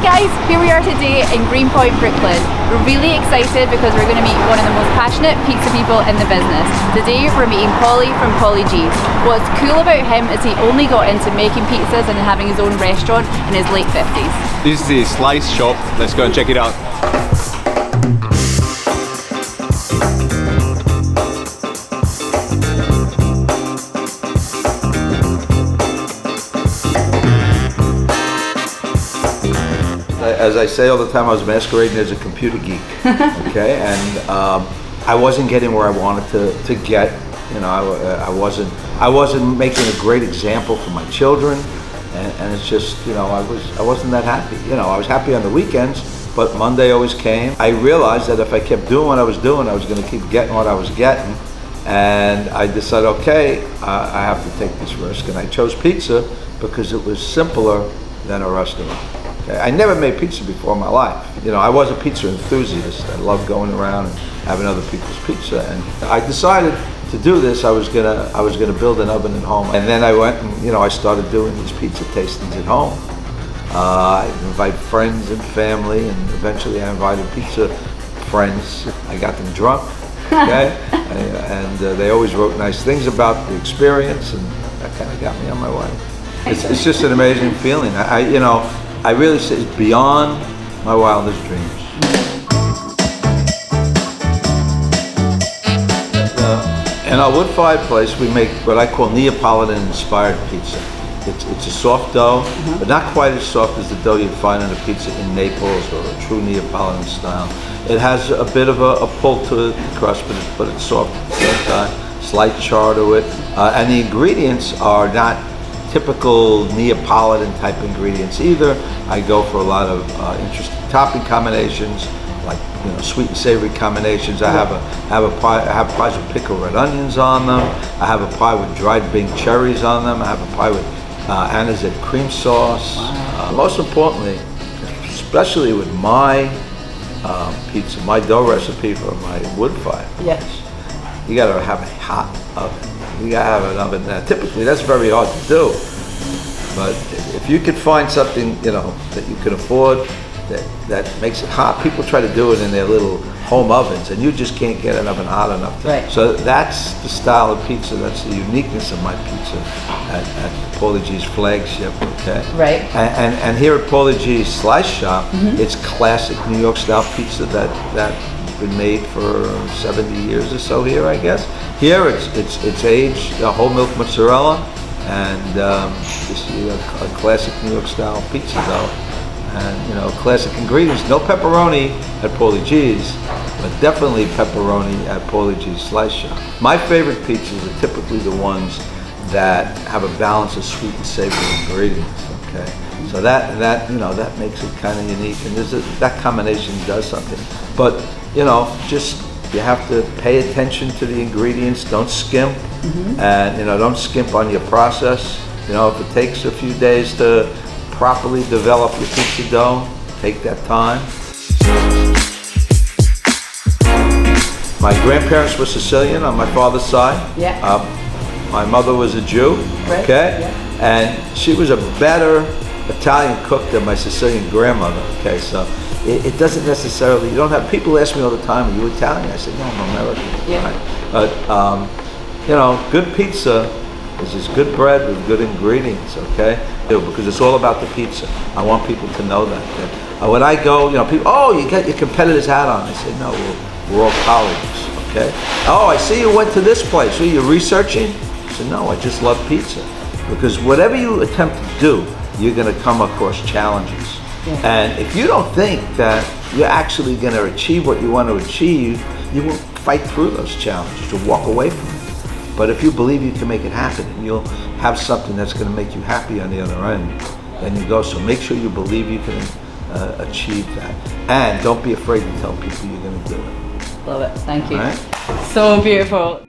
guys, here we are today in Greenpoint, Brooklyn. We're really excited because we're going to meet one of the most passionate pizza people in the business. Today we're meeting Paulie from Paulie Gee. What's cool about him is he only got into making pizzas and having his own restaurant in his late 50s. This is the slice shop. Let's go and check it out. As I say all the time, I was masquerading as a computer geek, okay? And I wasn't getting where I wanted to get. You know, I wasn't making a great example for my children, and it's just, you know, I wasn't that happy. You know, I was happy on the weekends, but Monday always came. I realized that if I kept doing what I was doing, I was going to keep getting what I was getting, and I decided, okay, I have to take this risk, and I chose pizza because it was simpler than a restaurant. Okay. I never made pizza before in my life. You know, I was a pizza enthusiast. I loved going around and having other people's pizza, and I decided to do this. I was gonna build an oven at home, and then I went and, you know, I started doing these pizza tastings at home. I invite friends and family, and eventually I invited pizza friends. I got them drunk, okay, and they always wrote nice things about the experience, and that kind of got me on my way. It's just an amazing feeling. You know, I really say it's beyond my wildest dreams. In our wood-fired place, we make what I call Neapolitan-inspired pizza. It's a soft dough, but not quite as soft as the dough you'd find in a pizza in Naples or a true Neapolitan style. It has a bit of a pull to the crust, but it's soft at the same time. Slight char to it, and the ingredients are not typical Neapolitan type ingredients either. I go for a lot of interesting topping combinations, like, you know, sweet and savory combinations. I have pies with pickled red onions on them. I have a pie with dried Bing cherries on them. I have a pie with anisette cream sauce. Wow. Most importantly, especially with my pizza, my dough recipe for my wood fire. Yes. You gotta have a hot oven. You gotta have an oven. Now, typically, that's very hard to do. But if you could find something, you know, that you can afford, that makes it hot. People try to do it in their little home ovens, and you just can't get an oven hot enough. Right. So that's the style of pizza. That's the uniqueness of my pizza at Paulie Gee's flagship. Okay. Right. And here at Paulie Gee's Slice Shop, it's classic New York style pizza that's been made for 70 years or so here, I guess. Here it's aged whole milk mozzarella, and just a classic New York style pizza dough, and, you know, classic ingredients. No pepperoni at Paulie Gee's, but definitely pepperoni at Paulie Gee's Slice Shop. My favorite pizzas are typically the ones that have a balance of sweet and savory ingredients. Okay, so that you know, that makes it kind of unique, and that combination does something. But, you know, just, you have to pay attention to the ingredients. Don't skimp, and, you know, don't skimp on your process. You know, if it takes a few days to properly develop your pizza dough, take that time. My grandparents were Sicilian on my father's side. Yeah. My mother was a Jew. Right. Okay, yeah. And she was a better Italian cook than my Sicilian grandmother. Okay, so it doesn't necessarily, you don't have, people ask me all the time, are you Italian? I say, no, I'm American. Yeah. Right? But, you know, good pizza is just good bread with good ingredients, okay? Because it's all about the pizza. I want people to know that when I go, you know, people, oh, you got your competitor's hat on. I say, no, we're all colleagues, okay? Oh, I see you went to this place. Are you researching? I said, no, I just love pizza. Because whatever you attempt to do, you're gonna come across challenges. Yeah. And if you don't think that you're actually going to achieve what you want to achieve, you will fight through those challenges or walk away from it. But if you believe you can make it happen, and you'll have something that's going to make you happy on the other end, then you go. So make sure you believe you can achieve that. And don't be afraid to tell people you're going to do it. Love it. Thank you. Right? So beautiful.